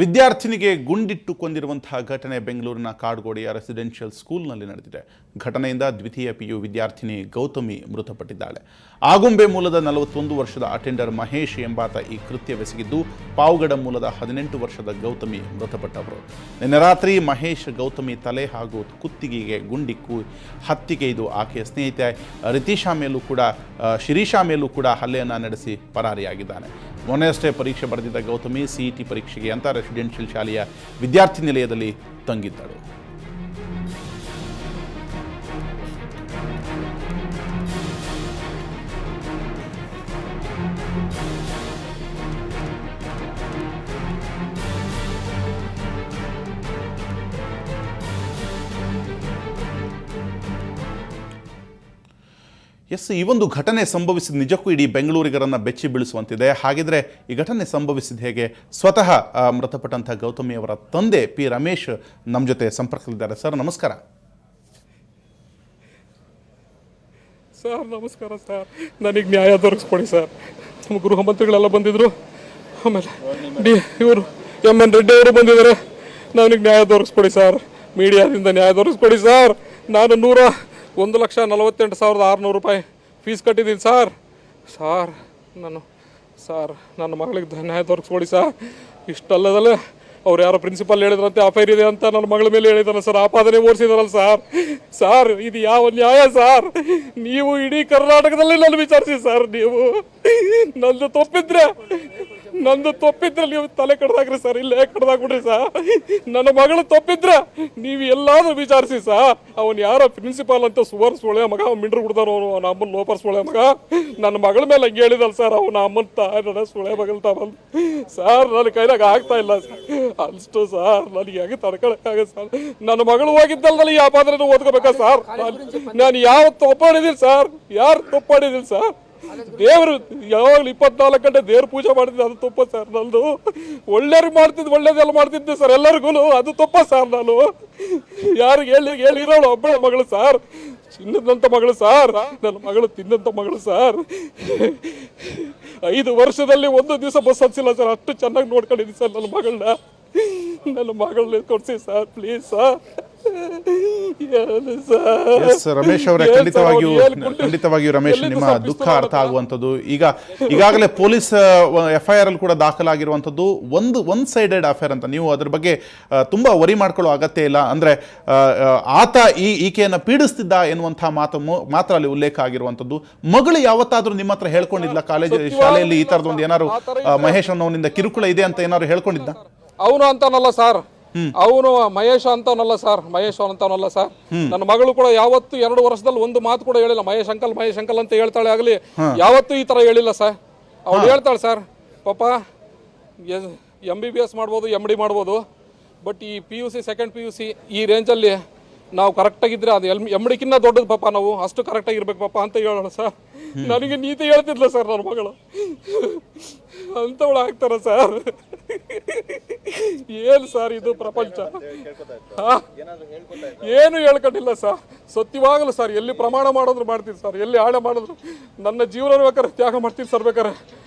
ವಿದ್ಯಾರ್ಥಿನಿಗೆ ಗುಂಡಿಟ್ಟು ಕೊಂದಿರುವಂತಹ ಘಟನೆ ಬೆಂಗಳೂರಿನ ಕಾಡ್ಗೋಡಿಯ ರೆಸಿಡೆನ್ಷಿಯಲ್ ಸ್ಕೂಲ್ನಲ್ಲಿ ನಡೆದಿದೆ. ಘಟನೆಯಿಂದ ದ್ವಿತೀಯ ಪಿಯು ವಿದ್ಯಾರ್ಥಿನಿ ಗೌತಮಿ ಮೃತಪಟ್ಟಿದ್ದಾಳೆ. ಆಗುಂಬೆ ಮೂಲದ 41 ವರ್ಷದ ಅಟೆಂಡರ್ ಮಹೇಶ್ ಎಂಬಾತ ಈ ಕೃತ್ಯವೆಸಗಿದ್ದು, ಪಾವಗಡ ಮೂಲದ 18 ವರ್ಷದ ಗೌತಮಿ ಮೃತಪಟ್ಟವರು. ನಿನ್ನೆ ರಾತ್ರಿ ಮಹೇಶ್ ಗೌತಮಿ ತಲೆ ಹಾಗೂ ಕುತ್ತಿಗೆಗೆ ಗುಂಡಿಕ್ಕು ಹತ್ಯೆಗೈದು ಆಕೆಯ ಸ್ನೇಹಿತೆ ರಿತೀಶಾ ಮೇಲೂ ಕೂಡ ಶಿರೀಷಾ ಮೇಲೂ ಕೂಡ ಹಲ್ಲೆಯನ್ನು ನಡೆಸಿ ಪರಾರಿಯಾಗಿದ್ದಾನೆ. ಮೊನ್ನೆಯಷ್ಟೇ ಪರೀಕ್ಷೆ ಬರೆದಿದ್ದ ಗೌತಮಿ ಸಿಇಟಿ ಪರೀಕ್ಷೆಗೆ ಅಂತ ರೆಸಿಡೆನ್ಷಿಯಲ್ ಶಾಲೆಯ ವಿದ್ಯಾರ್ಥಿ ನಿಲಯದಲ್ಲಿ ತಂಗಿದ್ದಳು. ಈ ಒಂದು ಘಟನೆ ಸಂಭವಿಸಿದ ನಿಜಕ್ಕೂ ಇಡೀ ಬೆಂಗಳೂರಿಗರನ್ನು ಬೆಚ್ಚಿ ಬೀಳಿಸುವಂತಿದೆ. ಹಾಗಿದ್ರೆ ಈ ಘಟನೆ ಸಂಭವಿಸಿದ ಹೇಗೆ? ಸ್ವತಃ ಮೃತಪಟ್ಟಂಥ ಗೌತಮಿಯವರ ತಂದೆ ಪಿ ರಮೇಶ್ ನಮ್ಮ ಜೊತೆ ಸಂಪರ್ಕದಲ್ಲಿದ್ದಾರೆ. ಸರ್ ನಮಸ್ಕಾರ. ಸರ್ ನಮಸ್ಕಾರ ಸರ್, ನನಗೆ ನ್ಯಾಯ ದೊರಕಿಸ್ಕೊಡಿ ಸರ್. ನಮ್ಮ ಗೃಹ ಮಂತ್ರಿಗಳೆಲ್ಲ ಬಂದಿದ್ರು, ಆಮೇಲೆ ಇವರು MN ರೆಡ್ಡಿ ಅವರು ಬಂದಿದ್ದಾರೆ. ನನಗೆ ನ್ಯಾಯ ದೊರಕಿಸ್ಕೊಡಿ ಸರ್, ಮೀಡಿಯಾದಿಂದ ನ್ಯಾಯ ದೊರಕಿಸ್ಕೊಡಿ ಸರ್. ನಾನು 1,48,600 ರೂಪಾಯಿ ಫೀಸ್ ಕಟ್ಟಿದ್ದೀನಿ ಸರ್. ನನ್ನ ಮಗಳಿಗೆ ನ್ಯಾಯ ದೊರಕಿಸ್ಕೊಡಿ ಸರ್. ಇಷ್ಟಲ್ಲದಲ್ಲೇ ಅವ್ರು ಯಾರೋ ಪ್ರಿನ್ಸಿಪಲ್ ಹೇಳಿದ್ರಂತೆ ಅಫೈರ್ ಇದೆ ಅಂತ ನನ್ನ ಮಗಳ ಮೇಲೆ ಹೇಳಿದಾರೆ ಸರ್, ಆಪಾದನೆ ಓಡಿಸಿದಾರಲ್ಲ ಸರ್. ಇದು ಯಾವ ನ್ಯಾಯ ಸರ್? ನೀವು ಇಡೀ ಕರ್ನಾಟಕದಲ್ಲಿ ನಾನು ವಿಚಾರಿಸಿ ಸರ್. ನೀವು ನಂದು ತಪ್ಪಿದ್ರೆ ನೀವು ತಲೆ ಕಡ್ದಾಕ್ರಿ ಸರ್, ಇಲ್ಲೇ ಕಡ್ದಾಕ್ಬಿಡ್ರಿ ಸರ್. ನನ್ನ ಮಗಳು ತಪ್ಪಿದ್ರೆ ನೀವು ಎಲ್ಲಾದ್ರೂ ವಿಚಾರಿಸಿ ಸರ್. ಅವನು ಯಾರೋ ಪ್ರಿನ್ಸಿಪಾಲ್ ಅಂತ ಸುವರ್ಸ್ ಒಳ್ಳೆ ಮಗ, ಮಿಂಡ್ರು ಬಿಡ್ದಾರ ಅವನ ಅಮ್ಮನ ಲೋಪರ್ಸ್ ಒಳ್ಳೆ ಮಗ. ನನ್ನ ಮಗಳ ಮೇಲೆ ಹಂಗೆ ಹೇಳಿದಲ್ಲ ಸರ್, ಅವನ ಅಮ್ಮನ ತಾನ ಸುಳೆ ಮಗಲ್ತಾ ಬಂದು ಸರ್. ನನ್ನ ಕೈಲಾಗ ಆಗ್ತಾ ಇಲ್ಲ ಸರ್, ಅಷ್ಟು ಸರ್ ನನಗೆ ಹೆಂಗೆ ತಡ್ಕೊಳಕ್ಕಾಗ ಸರ್. ನನ್ನ ಮಗಳು ಹೋಗಿದ್ದಲ್ದಲ್ಲಿ ಈ ಆಪಾದನೆ ಓದ್ಕೋಬೇಕಾ ಸರ್? ನಾನು ಯಾವತ್ತು ಒಪ್ಪಾಡಿದ್ದೀನಿ ಸರ್? ಯಾರು ತಪ್ಪಾಡಿದ್ದೀನಿ ಸರ್? ದೇವರು ಯಾವಾಗಲೂ 24 ಗಂಟೆ ದೇವ್ರ ಪೂಜೆ ಮಾಡ್ತಿದ್ದೆ, ಅದು ತಪ್ಪ ಸರ್. ನಂದು ಒಳ್ಳೆಯವ್ರಿಗೆ ಮಾಡ್ತಿದ್ದು, ಒಳ್ಳೇದೆಲ್ಲ ಮಾಡ್ತಿದ್ದೆ ಸರ್ ಎಲ್ಲರಿಗೂ, ಅದು ತಪ್ಪ ಸರ್. ನಾನು ಯಾರಿಗೆ ಹೇಳಿರೋಳು ಒಬ್ಬಳ ಮಗಳು ಸರ್, ಚಿನ್ನದಂಥ ಮಗಳು ಸರ್. ನನ್ನ ಮಗಳು ತಿನ್ನಂಥ ಮಗಳು ಸರ್. 5 ವರ್ಷದಲ್ಲಿ 1 ದಿವಸ ಬಸ್ ಹತ್ತಿಲ್ಲ ಸರ್, ಅಷ್ಟು ಚೆನ್ನಾಗಿ ನೋಡ್ಕೊಂಡಿದ್ದೀನಿ ಸರ್ ನನ್ನ ಮಗಳನ್ನ ಕೊಡ್ಸಿ ಸರ್, ಪ್ಲೀಸ್ ಸರ್. ರಮೇಶ್ ಅವರೇ, ಖಂಡಿತವಾಗಿಯೂ ರಮೇಶ್, ನಿಮ್ಮ ದುಃಖ ಅರ್ಥ ಆಗುವಂಥದ್ದು. ಈಗಾಗಲೇ ಪೊಲೀಸ್ FIR ಅಲ್ಲಿ ಕೂಡ ದಾಖಲಾಗಿರುವಂಥದ್ದು ಒನ್ ಸೈಡೆಡ್ ಅಫೇರ್ ಅಂತ. ನೀವು ಅದ್ರ ಬಗ್ಗೆ ತುಂಬಾ ವರಿ ಮಾಡ್ಕೊಳ್ಳೋ ಅಗತ್ಯ ಇಲ್ಲ. ಅಂದ್ರೆ ಆತ ಈಕೆಯನ್ನು ಪೀಡಿಸ್ತಿದ್ದ ಎನ್ನುವಂತಹ ಮಾತ್ರ ಅಲ್ಲಿ ಉಲ್ಲೇಖ ಆಗಿರುವಂಥದ್ದು. ಮಗಳು ಯಾವತ್ತಾದ್ರೂ ನಿಮ್ಮ ಹತ್ರ ಹೇಳ್ಕೊಂಡಿದ್ದ ಶಾಲೆಯಲ್ಲಿ ಈ ತರದೊಂದು ಏನಾದ್ರು ಮಹೇಶ್ ಅನ್ನೋನಿಂದ ಕಿರುಕುಳ ಇದೆ ಅಂತ ಏನಾದ್ರು ಹೇಳ್ಕೊಂಡಿದ್ದ? ಅವನು ಅಂತಾನಲ್ಲ ಸರ್, ಅವನು ಮಹೇಶ್ ಅಂತವನಲ್ಲ ಸರ್. ನನ್ನ ಮಗಳು ಕೂಡ ಯಾವತ್ತು 2 ವರ್ಷದಲ್ಲಿ ಒಂದು ಮಾತು ಕೂಡ ಹೇಳಿಲ್ಲ. ಮಹೇಶ್ ಅಂಕಲ್ ಅಂತ ಹೇಳ್ತಾಳೆ ಆಗಲಿ, ಯಾವತ್ತೂ ಈ ತರ ಹೇಳಿಲ್ಲ ಸರ್. ಅವಳು ಹೇಳ್ತಾಳೆ ಸರ್, ಪಾಪ MBBS ಮಾಡ್ಬೋದು, MD ಮಾಡ್ಬೋದು, ಬಟ್ ಈ PUC ಸೆಕೆಂಡ್ PUC ಈ ರೇಂಜಲ್ಲಿ ನಾವು ಕರೆಕ್ಟಾಗಿದ್ರೆ ಅದು MDಕ್ಕಿಂತ ದೊಡ್ಡದು ಪಾಪ, ನಾವು ಅಷ್ಟು ಕರೆಕ್ಟಾಗಿರ್ಬೇಕು ಪಾಪ ಅಂತ ಹೇಳೋಣ ಸರ್. ನನಗೆ ನೀತಿ ಹೇಳ್ತಿದ್ಲ ಸರ್ ನನ್ನ ಮಗಳು, ಅಂತವಳು ಆಗ್ತಾರ ಸರ್. ಏನು ಸರ್ ಇದು ಪ್ರಪಂಚ? ಏನು ಹೇಳ್ಕೊಂಡಿಲ್ಲ ಸರ್, ಸತ್ಯವಾಗಲು ಸರ್. ಎಲ್ಲಿ ಪ್ರಮಾಣ ಮಾಡೋದ್ರು ಮಾಡ್ತೀನಿ ಸರ್, ಎಲ್ಲಿ ಆಣೆ ಮಾಡಿದ್ರು ನನ್ನ ಜೀವನ ಬೇಕಾದ್ರೆ ತ್ಯಾಗ ಮಾಡ್ತೀನಿ ಸರ್. ಬೇಕಾರೆ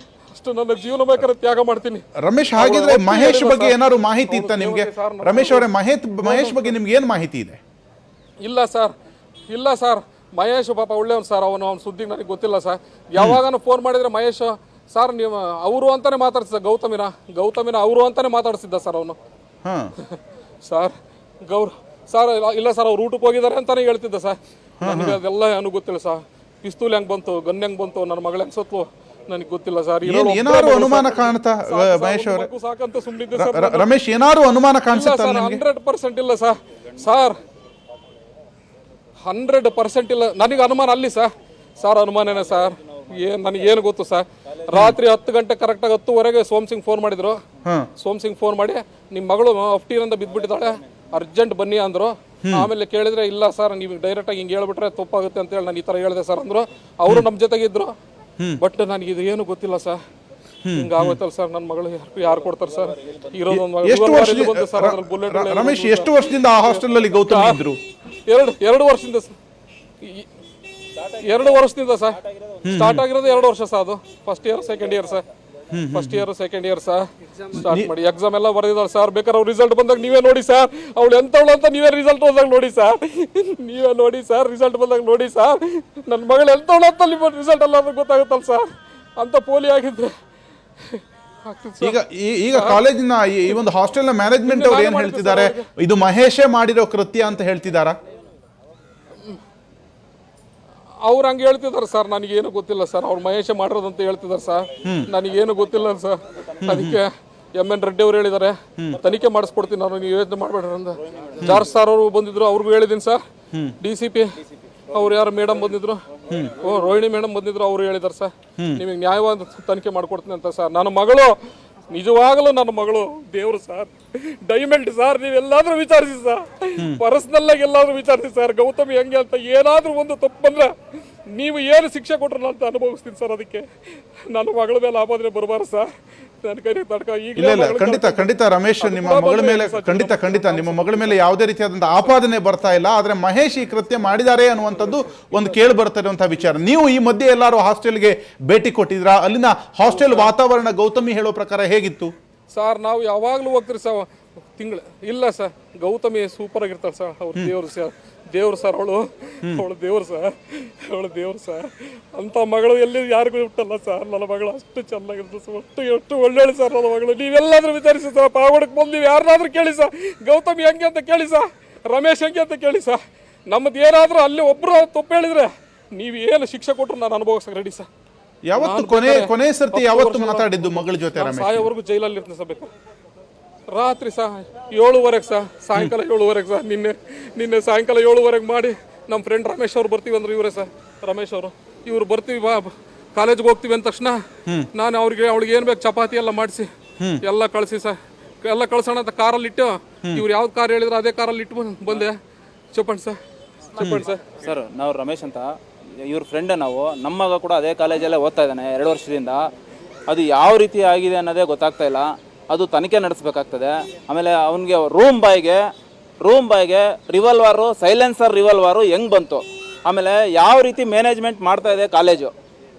ಅಷ್ಟು ನನ್ನ ಜೀವನ ಬೇಕಾದ್ರೆ ತ್ಯಾಗ ಮಾಡ್ತೀನಿ. ರಮೇಶ್, ಹಾಗಿದ್ರೆ ಮಹೇಶ್ ಬಗ್ಗೆ ಏನಾದ್ರು ಮಾಹಿತಿ ಇತ್ತ ನಿಮ್ಗೆ? ರಮೇಶ್ ಅವರೇ, ಮಹೇಶ್ ಬಗ್ಗೆ ನಿಮ್ಗೆ ಏನು ಮಾಹಿತಿ ಇದೆ? ಇಲ್ಲ ಸರ್, ಮಹೇಶ್ ಪಾಪ ಒಳ್ಳೆಯವನು ಸರ್. ಅವನು ಸುದ್ದಿ ನನಗೆ ಗೊತ್ತಿಲ್ಲ ಸರ್. ಯಾವಾಗನೂ ಫೋನ್ ಮಾಡಿದ್ರೆ ಮಹೇಶ್ ಸರ್ ನೀವು ಅವರು ಅಂತಾನೆ ಮಾತಾಡ್ತಿದ್ದ, ಗೌತಮಿನ ಅವರು ಅಂತಾನೆ ಮಾತಾಡ್ತಿದ್ದ ಸರ್ ಅವನು. ಸರ್ ಸರ್ ಇಲ್ಲ ಸರ್, ಅವ್ರು ಊಟಕ್ಕೆ ಹೋಗಿದ್ದಾರೆ ಅಂತಾನೆ ಹೇಳ್ತಿದ್ದ ಸರ್. ನನಗೆ ಅದೆಲ್ಲ ನನಗೆ ಗೊತ್ತಿಲ್ಲ ಸರ್. ಪಿಸ್ತೂಲ್ ಹೆಂಗ್ ಬಂತು, ಗನ್ ಹೆಂಗ್ ಬಂತು, ನನ್ನ ಮಗಳ ಹೆಂಗ್ ಸತ್ಲು ನನಗೆ ಗೊತ್ತಿಲ್ಲ ಸರ್. ಏನಾದ್ರು ಅನುಮಾನ ಕಾಣ್ತಾ ಮಹೇಶ್ ಅವರೇ? ಸಾಕಂತ ಸುಮ್ಮನಿದ್ದೆ ಸರ್. ರಮೇಶ್, ಏನಾದ್ರು ಅನುಮಾನ ಕಾಣಿಸುತ್ತಾ? 100% ಇಲ್ಲ ಸರ್. 100% ಇಲ್ಲ ನನಗೆ ಅನುಮಾನ. ಅಲ್ಲಿ ಸರ್ ಅನುಮಾನನೇ ಸರ್. ನನಗೇನು ಗೊತ್ತು ಸರ್, ರಾತ್ರಿ 10 ಗಂಟೆ ಕರೆಕ್ಟಾಗಿ 10:15 ಸೋಮಸಿಂಗ್ ಫೋನ್ ಮಾಡಿದ್ರು. ಸೋಮಸಿಂಗ್ ಫೋನ್ ಮಾಡಿ ನಿಮ್ಮ ಮಗಳು ಅಫ್ಟೀನಿಂದ ಬಿದ್ದುಬಿಟ್ಟಿದ್ದಾಳೆ, ಅರ್ಜೆಂಟ್ ಬನ್ನಿ ಅಂದರು. ಆಮೇಲೆ ಕೇಳಿದ್ರೆ ಇಲ್ಲ ಸರ್, ನೀವು ಡೈರೆಕ್ಟಾಗಿ ಹಿಂಗೆ ಹೇಳ್ಬಿಟ್ರೆ ತಪ್ಪಾಗುತ್ತೆ ಅಂತೇಳಿ ನಾನು ಈ ಥರ ಹೇಳಿದೆ ಸರ್ ಅಂದರು. ಅವರು ನಮ್ಮ ಜೊತೆಗಿದ್ರು, ಬಟ್ ನನಗೆ ಇದು ಏನು ಗೊತ್ತಿಲ್ಲ ಸರ್. ಹಿಂಗಾಗೋಯ್ತಲ್ಲ ಸರ್, ನನ್ನ ಮಗಳು ಯಾರು ಕೊಡ್ತಾರೆ ಸರ್? ಇರೋದೊಂದು ರಮೇಶ್, ಎಷ್ಟು ವರ್ಷದಿಂದ ಆ ಹಾಸ್ಟೆಲ್ ಅಲ್ಲಿ ಗೌತಮ್ ಇದ್ರು? 2 ವರ್ಷದಿಂದ ಸರ್. 2 ವರ್ಷದಿಂದ ಸರ್. ಸ್ಟಾರ್ಟ್ ಆಗಿರೋದು 2 ವರ್ಷ ಸರ್. ಅದು first year second year sir. First year second year sir start ಮಾಡಿ ಎಕ್ಸಾಮ್ ಎಲ್ಲ ಬರೆದಿದ್ದಾರೆ ಸರ್. ಬೇಕಾದ್ರೆ ಅವ್ರ ರಿಸಲ್ಟ್ ಬಂದಾಗ ನೀವೇ ನೋಡಿ ಸರ್, ಅವಳು ಎಂತವಳು ಅಂತ ನೀವೇ ರಿಸಲ್ಟ್ ಬಂದಾಗ ನೋಡಿ ಸರ್, ನೀವೇ ನೋಡಿ ಸರ್, ರಿಸಲ್ಟ್ ಬಂದಾಗ ನೋಡಿ ಸರ್, ನನ್ನ ಮಗಳು ಎಂತವಳು ಅಂತ ನಿಮ್ಮ ರಿಸಲ್ಟ್ ಎಲ್ಲ ಗೊತ್ತಾಗುತ್ತಲ್ಲ ಸರ್, ಅಂತ ಪೋಲಿ ಆಗಿದ್ರೆ ಈಗ ಕಾಲೇಜಿನ ಈ ಒಂದು ಹಾಸ್ಟೆಲ್ನ ಮ್ಯಾನೇಜ್ಮೆಂಟ್ ಅವ್ರು ಏನ್ ಹೇಳ್ತಿದ್ದಾರೆ, ಇದು ಮಹೇಶೇ ಮಾಡಿರೋ ಕೃತ್ಯ ಅಂತ ಹೇಳ್ತಿದಾರಾ? ಅವ್ರು ಹಂಗೆ ಹೇಳ್ತಿದ್ದಾರೆ ಸರ್, ನನಗೇನು ಗೊತ್ತಿಲ್ಲ ಸರ್. ಅವ್ರು ಮಹೇಶ ಮಾಡಿರೋದಂತ ಹೇಳ್ತಿದ್ದಾರೆ ಸರ್, ನನಗೇನು ಗೊತ್ತಿಲ್ಲ ಸರ್. ಅದಕ್ಕೆ MN ರೆಡ್ಡಿ ಅವ್ರು ಹೇಳಿದ್ದಾರೆ ತನಿಖೆ ಮಾಡಿಸ್ಕೊಡ್ತೀನಿ ನಾನು, ನೀವು ಯೋಚನೆ ಮಾಡಬೇಡ್ರಿ ಅಂತ. ಜಾರ್ಜ್ ಸರ್ ಅವರು ಬಂದಿದ್ರು, ಅವ್ರಿಗೂ ಹೇಳಿದ್ದೀನಿ ಸರ್. DCP ಅವ್ರು ಯಾರು ಮೇಡಮ್ ಬಂದಿದ್ರು, ರೋಹಿಣಿ ಮೇಡಮ್ ಬಂದಿದ್ರು, ಅವ್ರು ಹೇಳಿದಾರೆ ಸರ್ ನಿಮಗೆ ನ್ಯಾಯವಾದ ತನಿಖೆ ಮಾಡ್ಕೊಡ್ತೀನಿ ಅಂತ ಸರ್. ನನ್ನ ಮಗಳು ನಿಜವಾಗಲೂ ನನ್ನ ಮಗಳು ದೇವ್ರು ಸರ್, ಡೈಮಂಡ್ ಸರ್. ನೀವೆಲ್ಲಾದ್ರೂ ವಿಚಾರಿಸಿ ಸರ್, ಪರ್ಸನಲ್ ಆಗಿ ಎಲ್ಲಾದ್ರೂ ವಿಚಾರಿಸಿ ಸರ್. ಗೌತಮಿ ಹೆಂಗೆ ಅಂತ ಏನಾದ್ರೂ ಒಂದು ತಪ್ಪು ಬಂದ್ರೆ ನೀವು ಏನು ಶಿಕ್ಷೆ ಕೊಟ್ರು ಅಂತ ಅನುಭವಿಸ್ತೀನಿ ಸರ್. ಅದಕ್ಕೆ ನನ್ನ ಮಗಳ ಮೇಲೆ ಆಪಾದನೆ ಬರಬಾರ್ದು ಸರ್. ನನ್ನ ಕೈ ತಡ್ಕ ಇಲ್ಲ ಖಂಡಿತ ರಮೇಶ್, ನಿಮ್ಮ ಮಗಳ ಮೇಲೆ ಖಂಡಿತ ನಿಮ್ಮ ಮಗಳ ಮೇಲೆ ಯಾವುದೇ ರೀತಿಯಾದಂತಹ ಆಪಾದನೆ ಬರ್ತಾ ಇಲ್ಲ. ಆದ್ರೆ ಮಹೇಶ್ ಈ ಕೃತ್ಯ ಮಾಡಿದ್ದಾರೆ ಅನ್ನುವಂಥದ್ದು ಒಂದು ಕೇಳಿ ಬರ್ತಾ ಇರುವಂತಹ ವಿಚಾರ. ನೀವು ಈ ಮಧ್ಯೆ ಎಲ್ಲರೂ ಹಾಸ್ಟೆಲ್ಗೆ ಭೇಟಿ ಕೊಟ್ಟಿದ್ರಾ? ಅಲ್ಲಿನ ಹಾಸ್ಟೆಲ್ ವಾತಾವರಣ ಗೌತಮಿ ಹೇಳೋ ಪ್ರಕಾರ ಹೇಗಿತ್ತು ಸರ್? ನಾವು ಯಾವಾಗಲೂ ಹೋಗ್ತೀರಿ ಸರ್, ಇಲ್ಲ ಸರ್. ಗೌತಮಿ ಸೂಪರ್ ಆಗಿರ್ತಾಳೆ ಸರ್, ಅವ್ರ ದೇವ್ರು ಸರ್, ಅವಳು ದೇವ್ರು ಸರ್. ಅಂತ ಮಗಳು ಎಲ್ಲಿ ಯಾರಿಗೂ ಬಿಟ್ಟಲ್ಲ ಸರ್. ನನ್ನ ಮಗಳು ಅಷ್ಟು ಚೆನ್ನಾಗಿರ್ತದೆ, ಎಷ್ಟು ಒಳ್ಳೆಯಳು ಸರ್ ನನ್ನ ಮಗಳು. ನೀವೆಲ್ಲಾದ್ರೂ ವಿಚಾರಿಸಿ ಸರ್, ಪಾವಡಕ್ಕೆ ಬಂದು ನೀವು ಯಾರನ್ನಾದ್ರೂ ಕೇಳಿ ಸರ್, ಗೌತಮಿ ಹೆಂಗೆ ಅಂತ ಕೇಳಿ ಸರ್, ರಮೇಶ್ ಹೆಂಗೆ ಅಂತ ಕೇಳಿ ಸರ್. ನಮ್ಮದು ಏನಾದರೂ ಅಲ್ಲಿ ಒಬ್ಬರು ತಪ್ಪು ಹೇಳಿದ್ರೆ ನೀವು ಏನು ಶಿಕ್ಷೆ ಕೊಟ್ಟರು ನಾನು ಅನುಭವಿಸಕ್ಕೆ ರೆಡಿ ಸರ್. ಯಾವತ್ತು ಕೊನೆ ಸರ್ತಿ ಯಾವತ್ತು ಮಾತಾಡಿದ್ದು ಮಗಳ ಜೊತೆ? ಸಾಯೋವರೆಗೂ ಜೈಲಲ್ಲಿ ಇರ್ತೀನಿ ಸರ್. ಬೇಕು ರಾತ್ರಿ ಸಹ 7:30 ಸರ್, ಸಾಯಂಕಾಲ 7:30 ಸರ್. ನಿನ್ನೆ ಸಾಯಂಕಾಲ 7:30 ಮಾಡಿ ನಮ್ಮ ಫ್ರೆಂಡ್ ರಮೇಶ್ ಅವ್ರು ಬರ್ತೀವಿ ಅಂದ್ರೆ ಇವರೇ ಸರ್, ರಮೇಶ್ ಅವರು ಇವ್ರು ಬರ್ತೀವಿ ಬಾ ಕಾಲೇಜ್ಗೆ ಹೋಗ್ತೀವಿ ಅಂದ ತಕ್ಷಣ ನಾನು ಅವಳಿಗೆ ಏನು ಬೇಕು ಚಪಾತಿ ಎಲ್ಲ ಮಾಡಿಸಿ ಎಲ್ಲ ಕಳಿಸಿ ಸರ್, ಎಲ್ಲ ಕಳ್ಸೋಣ ಅಂತ ಕಾರಲ್ಲಿ ಇಟ್ಟು, ಇವ್ರು ಯಾವ್ದು ಕಾರ್ ಹೇಳಿದ್ರು ಅದೇ ಕಾರಲ್ಲಿ ಇಟ್ಟು ಬಂದೆ. ಚಪ್ಪಣ್ ಸರ್ ನಾವು ರಮೇಶ್ ಅಂತ ಇವ್ರ ಫ್ರೆಂಡ್. ನಾವು ನಮ್ಮ ಮಗ ಕೂಡ ಅದೇ ಕಾಲೇಜಲ್ಲೇ ಓದ್ತಾ ಇದ್ದಾನೆ 2 ವರ್ಷದಿಂದ. ಅದು ಯಾವ ರೀತಿ ಆಗಿದೆ ಅನ್ನೋದೇ ಗೊತ್ತಾಗ್ತಾ ಇಲ್ಲ. ಅದು ತನಿಖೆ ನಡೆಸಬೇಕಾಗ್ತದೆ. ಆಮೇಲೆ ಅವನಿಗೆ ರೂಮ್ ಬಾಯ್ಗೆ ರಿವಾಲ್ವಾರು, ಸೈಲೆನ್ಸರ್ ರಿವಾಲ್ವಾರು ಹೆಂಗೆ ಬಂತು, ಆಮೇಲೆ ಯಾವ ರೀತಿ ಮ್ಯಾನೇಜ್ಮೆಂಟ್ ಮಾಡ್ತಾ ಇದೆ ಕಾಲೇಜು,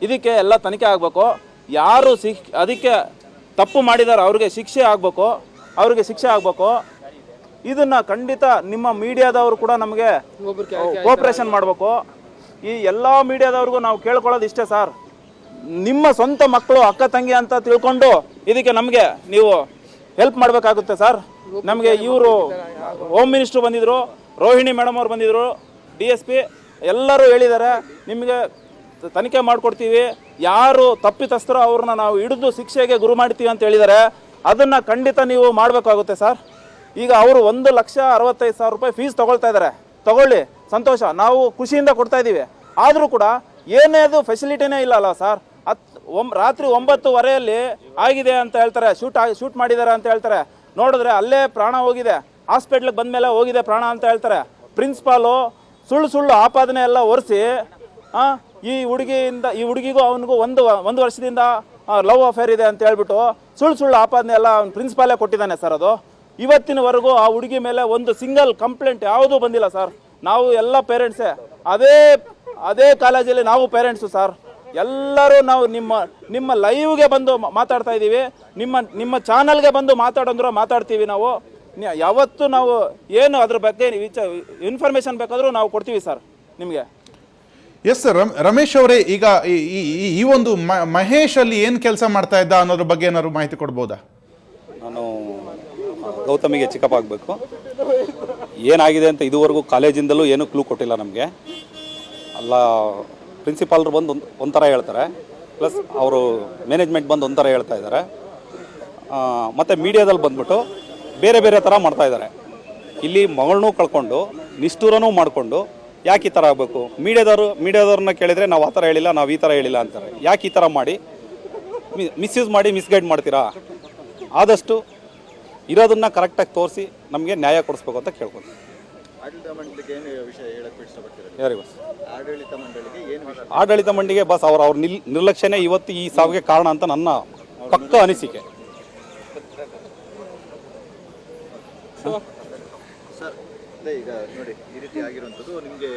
ಇದಕ್ಕೆ ಎಲ್ಲ ತನಿಖೆ ಆಗಬೇಕು. ಯಾರು ಅದಕ್ಕೆ ತಪ್ಪು ಮಾಡಿದಾರೆ ಅವ್ರಿಗೆ ಶಿಕ್ಷೆ ಆಗಬೇಕು. ಇದನ್ನು ಖಂಡಿತ ನಿಮ್ಮ ಮೀಡಿಯಾದವರು ಕೂಡ ನಮಗೆ ಕೋಆಪರೇಷನ್ ಮಾಡಬೇಕು. ಈ ಎಲ್ಲ ಮೀಡಿಯಾದವ್ರಿಗೂ ನಾವು ಕೇಳ್ಕೊಳ್ಳೋದು ಇಷ್ಟೇ ಸರ್, ನಿಮ್ಮ ಸ್ವಂತ ಮಕ್ಕಳು ಅಕ್ಕ ತಂಗಿ ಅಂತ ತಿಳ್ಕೊಂಡು ಇದಕ್ಕೆ ನಮಗೆ ನೀವು ಹೆಲ್ಪ್ ಮಾಡಬೇಕಾಗುತ್ತೆ ಸರ್. ನಮಗೆ ಇವರು ಹೋಮ್ ಮಿನಿಸ್ಟ್ರು ಬಂದಿದ್ದರು, ರೋಹಿಣಿ ಮೇಡಮ್ ಅವ್ರು ಬಂದಿದ್ದರು, DSP ಎಲ್ಲರೂ ಹೇಳಿದ್ದಾರೆ ನಿಮಗೆ ತನಿಖೆ ಮಾಡಿಕೊಡ್ತೀವಿ, ಯಾರು ತಪ್ಪಿತಸ್ಥರೋ ಅವ್ರನ್ನ ನಾವು ಹಿಡಿದು ಶಿಕ್ಷೆಗೆ ಗುರು ಮಾಡ್ತೀವಿ ಅಂತ ಹೇಳಿದ್ದಾರೆ. ಅದನ್ನು ಖಂಡಿತ ನೀವು ಮಾಡಬೇಕಾಗುತ್ತೆ ಸರ್. ಈಗ ಅವರು 1,65,000 ರೂಪಾಯಿ ಫೀಸ್ ತೊಗೊಳ್ತಾ ಇದ್ದಾರೆ. ತಗೊಳ್ಳಿ, ಸಂತೋಷ, ನಾವು ಖುಷಿಯಿಂದ ಕೊಡ್ತಾ ಇದ್ದೀವಿ. ಆದರೂ ಕೂಡ ಏನೇ ಅದು ಫೆಸಿಲಿಟಿನೇ ಇಲ್ಲ ಅಲ್ಲ ಸರ್. ರಾತ್ರಿ 9:30 ಆಗಿದೆ ಅಂತ ಹೇಳ್ತಾರೆ, ಶೂಟ್ ಮಾಡಿದ್ದಾರೆ ಅಂತ ಹೇಳ್ತಾರೆ. ನೋಡಿದ್ರೆ ಅಲ್ಲೇ ಪ್ರಾಣ ಹೋಗಿದೆ, ಹಾಸ್ಪಿಟ್ಲಿಗೆ ಬಂದ ಮೇಲೆ ಹೋಗಿದೆ ಪ್ರಾಣ ಅಂತ ಹೇಳ್ತಾರೆ. ಪ್ರಿನ್ಸಿಪಾಲು ಸುಳ್ಳು ಆಪಾದನೆ ಎಲ್ಲ ಹೊರಿಸಿ ಈ ಹುಡುಗಿಗೂ ಅವನಿಗೂ ಒಂದು ವರ್ಷದಿಂದ ಲವ್ ಅಫೇರ್ ಇದೆ ಅಂತ ಹೇಳ್ಬಿಟ್ಟು ಸುಳ್ಳು ಆಪಾದನೆ ಎಲ್ಲ ಅವ್ನು ಪ್ರಿನ್ಸಿಪಾಲೇ ಕೊಟ್ಟಿದ್ದಾನೆ ಸರ್. ಅದು ಇವತ್ತಿನವರೆಗೂ ಆ ಹುಡುಗಿ ಮೇಲೆ ಒಂದು ಸಿಂಗಲ್ ಕಂಪ್ಲೇಂಟ್ ಯಾವುದೂ ಬಂದಿಲ್ಲ ಸರ್. ನಾವು ಎಲ್ಲ ಪೇರೆಂಟ್ಸೇ, ಅದೇ ಕಾಲೇಜಲ್ಲಿ ನಾವು ಪೇರೆಂಟ್ಸು ಸರ್. ಎಲ್ಲರೂ ನಾವು ನಿಮ್ಮ ಲೈವ್ಗೆ ಬಂದು ಮಾತಾಡ್ತಾ ಇದ್ದೀವಿ, ನಿಮ್ಮ ಚಾನಲ್ಗೆ ಬಂದು ಮಾತಾಡ್ತೀವಿ. ನಾವು ಯಾವತ್ತೂ ನಾವು ಏನು ಅದ್ರ ಬಗ್ಗೆ ಇನ್ಫಾರ್ಮೇಷನ್ ಬೇಕಾದರೂ ನಾವು ಕೊಡ್ತೀವಿ ಸರ್ ನಿಮಗೆ. ಎಸ್ ಸರ್, ರಮೇಶ್ ಅವರೇ, ಈಗ ಈ ಒಂದು ಮಹೇಶ್ ಅಲ್ಲಿ ಏನು ಕೆಲಸ ಮಾಡ್ತಾ ಇದ್ದ ಅನ್ನೋದ್ರ ಬಗ್ಗೆ ಏನಾದ್ರು ಮಾಹಿತಿ ಕೊಡ್ಬೋದಾ? ನಾನು ಗೌತಮಿಗೆ ಚಿಕ್ಕಪ್ಪ ಆಗಬೇಕು. ಏನಾಗಿದೆ ಅಂತ ಇದುವರೆಗೂ ಕಾಲೇಜಿಂದಲೂ ಏನೂ ಕ್ಲೂ ಕೊಟ್ಟಿಲ್ಲ ನಮಗೆ. ಅಲ್ಲ, ಪ್ರಿನ್ಸಿಪಾಲ್ರು ಬಂದು ಒಂಥರ ಹೇಳ್ತಾರೆ, ಪ್ಲಸ್ ಅವರು ಮ್ಯಾನೇಜ್ಮೆಂಟ್ ಬಂದು ಒಂಥರ ಹೇಳ್ತಾ ಇದ್ದಾರೆ. ಮತ್ತು ಮೀಡಿಯಾದಲ್ಲಿ ಬಂದ್ಬಿಟ್ಟು ಬೇರೆ ಥರ ಮಾಡ್ತಾ ಇದ್ದಾರೆ. ಇಲ್ಲಿ ಮಗಳನ್ನೂ ಕಳ್ಕೊಂಡು ನಿಷ್ಠೂರನೂ ಮಾಡಿಕೊಂಡು ಯಾಕೆ ಈ ಥರ ಆಗಬೇಕು? ಮೀಡಿಯಾದವ್ರನ್ನ ಕೇಳಿದರೆ ನಾವು ಆ ಥರ ಹೇಳಿಲ್ಲ, ನಾವು ಈ ಥರ ಹೇಳಿಲ್ಲ ಅಂತಾರೆ. ಯಾಕೆ ಈ ಥರ ಮಾಡಿ ಮಿಸ್ಯೂಸ್ ಮಾಡಿ ಮಿಸ್ಗೈಡ್ ಮಾಡ್ತೀರಾ? ಆದಷ್ಟು ಇರೋದನ್ನು ಕರೆಕ್ಟಾಗಿ ತೋರಿಸಿ ನಮಗೆ ನ್ಯಾಯ ಕೊಡಿಸ್ಬೇಕು ಅಂತ ಕೇಳ್ಕೊತೀನಿ. ಆಡಳಿತ ಮಂಡಳಿಗೆ ಬಸ್ ಅವ್ರ ನಿರ್ಲಕ್ಷ್ಯನೇ ಇವತ್ತು ಈ ಸಾವಿಗೆ ಕಾರಣ ಅಂತ ನನ್ನ ಪಕ್ಕ ಅನಿಸಿಕೆ. ಸರ್, ಈಗ ನೋಡಿ, ಈ ರೀತಿ ಆಗಿರುವಂಥದ್ದು ನಿಮಗೆ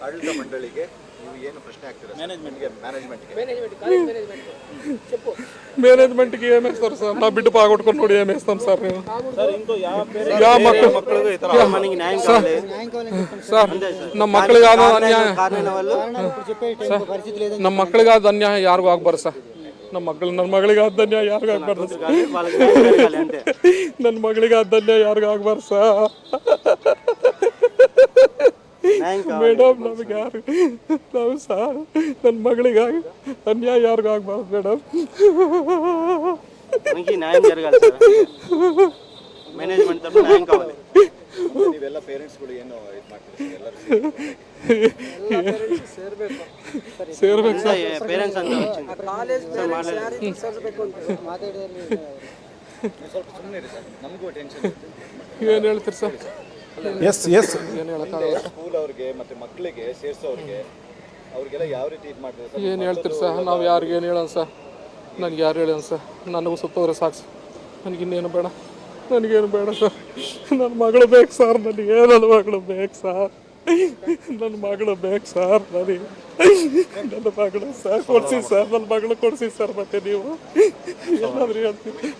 ಆಡಳಿತ ಮಂಡಳಿಗೆ ನೀವು ಏನು ಪ್ರಶ್ನೆ ಆಗ್ತೀರಾ ಮ್ಯಾನೇಜ್ಮೆಂಟ್ಗೆ మేనేజ్మెంట్కి ఏం వేస్తారు సార్ నా బిడ్డ బాగొట్టుకొని కూడా ఏం వేస్తాం సార్ నేను ಸರ್ ಇಂಕೋ ಯಾವ ಪೇರೆಂಟ್ಸ್ యా మక్కలు సార్ ನಮ್ಮ ಮಕ್ಕಳಿಗೆ ಆದ ಅನ್ಯಾಯ ನಮ್ಮ ಮಕ್ಕಳಿಗೆ ಆದ ಅನ್ಯಾಯ ಯಾರಿಗೂ ಆಗ್ಬಾರ್ದು ಸರ್ ನನ್ನ ಮಗಳಿಗೆ ಆದ ಅನ್ಯಾಯ ಯಾರಿಗೂ ಆಗ್ಬಾರ್ದು ನನ್ನ ಮಗಳಿಗೆ ಆದ ಅನ್ಯಾಯ ಯಾರಿಗೂ ಆಗ್ಬಾರ್ದು ಸರ್ ಮೇಡಮ್ ನಮಗೆ ಯಾರು ನಾವು ಸರ್ ನನ್ನ ಮಗಳಿಗಾಗಿ ಅನ್ಯಾಯ ಯಾರಿಗೂ ಆಗ್ಬಾರ್ದು ಮೇಡಮ್ న్యాయం జరగాలి సార్ మేనేజ్మెంట్ తరఫున న్యాయం కావాలి ನೀವೆಲ್ಲ ಪೇರೆಂಟ್ಸ್ಗಳು ಏನು ಇದು ಮಾಡ್ತೀರಿ ಎಲ್ಲರೂ ಸೇರ್ಬೇಕು ಸರ್ పేరెంట్స్ అంతా వచ్చింది ಸ್ವಲ್ಪ ಸುಮ್ಮನೆ ಇರಿ ಸರ್ ನಮಗೂ ಟೆನ್ಷನ್ ಇರುತ್ತೆ ಏನು ಹೇಳ್ತೀರಿ ಸರ್ ಎಸ್ ಏನು ಹೇಳೋಕ್ಕಾಗಲ್ಲ ಸ್ಕೂಲ್ ಅವ್ರಿಗೆ ಮತ್ತೆ ಮಕ್ಕಳಿಗೆ ಸೇರಿಸೋರಿಗೆ ಅವ್ರಿಗೆಲ್ಲ ಯಾವ ರೀತಿ ಇದು ಮಾಡ್ತಾರೆ ಏನು ಹೇಳ್ತೀರಿ ಸರ್ ನಾವು ಯಾರಿಗೇನು ಹೇಳೋಣ ಸರ್ ನನಗೆ ಯಾರು ಹೇಳೋಣ ಸರ್ ನನಗೂ ಸುತ್ತೋದ್ರೆ ಸಾಕು ಸರ್ ನನಗಿನ್ನೇನು ಬೇಡ ನನಗೇನು ಬೇಡ ಸರ್ ನನ್ನ ಮಗಳು ಬೇಕು ಸರ್ ನನಗೆ ನನ್ನ ಮಗಳು ಬೇಕು ಸರ್ ನನ್ನ ಮಗಳು ಬೇಕು ಸರ್ ನನಗೆ ನನ್ನ ಮಗಳು ಸರ್ ಕೊಡಿಸಿ ಸರ್ ನನ್ನ ಮಗಳು ಕೊಡಿಸಿ ಸರ್ ಮತ್ತೆ ನೀವು ಏನಾದರೂ ಹೇಳ್ತೀವಿ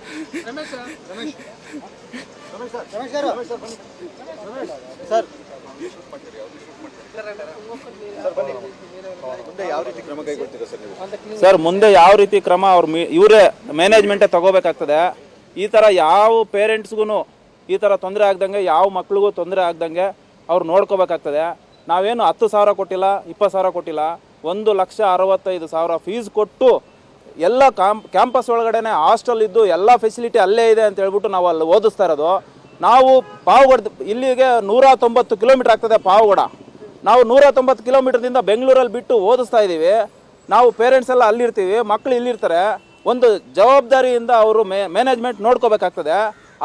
ಸರ್ ಮುಂದೆ ಯಾವ ರೀತಿ ಕ್ರಮ ಕೈಗೊಳ್ತೀರಾ ಸರ್ ನೀವು ಸರ್ ಮುಂದೆ ಯಾವ ರೀತಿ ಕ್ರಮ ಇವರೇ ಮ್ಯಾನೇಜ್ಮೆಂಟೇ ತಗೋಬೇಕಾಗ್ತದೆ. ಈ ಥರ ಯಾವ ಪೇರೆಂಟ್ಸ್ಗೂ ಈ ಥರ ತೊಂದರೆ ಆಗ್ದಂಗೆ ಯಾವ ಮಕ್ಳಿಗೂ ತೊಂದರೆ ಆಗ್ದಂಗೆ ಅವ್ರು ನೋಡ್ಕೋಬೇಕಾಗ್ತದೆ. ನಾವೇನು 10,000 ಕೊಟ್ಟಿಲ್ಲ, 20,000 ಕೊಟ್ಟಿಲ್ಲ, 1,65,000 ಫೀಸ್ ಕೊಟ್ಟು ಎಲ್ಲ ಕ್ಯಾಂಪಸ್ ಒಳಗಡೆ ಹಾಸ್ಟೆಲ್ ಇದ್ದು ಎಲ್ಲ ಫೆಸಿಲಿಟಿ ಅಲ್ಲೇ ಇದೆ ಅಂತ ಹೇಳ್ಬಿಟ್ಟು ನಾವು ಅಲ್ಲಿ ಓದಿಸ್ತಾ ಇರೋದು. ನಾವು ಪಾವಗಡ ಇಲ್ಲಿಗೆ 190 ಕಿಲೋಮೀಟ್ರ್ ಆಗ್ತದೆ ಪಾವಗಡ. ನಾವು 190 ಕಿಲೋಮೀಟ್ರದಿಂದ ಬೆಂಗಳೂರಲ್ಲಿ ಬಿಟ್ಟು ಓದಿಸ್ತಾ ಇದ್ದೀವಿ. ನಾವು ಪೇರೆಂಟ್ಸ್ ಎಲ್ಲ ಅಲ್ಲಿರ್ತೀವಿ, ಮಕ್ಕಳು ಇಲ್ಲಿರ್ತಾರೆ. ಒಂದು ಜವಾಬ್ದಾರಿಯಿಂದ ಅವರು ಮ್ಯಾನೇಜ್ಮೆಂಟ್ ನೋಡ್ಕೋಬೇಕಾಗ್ತದೆ.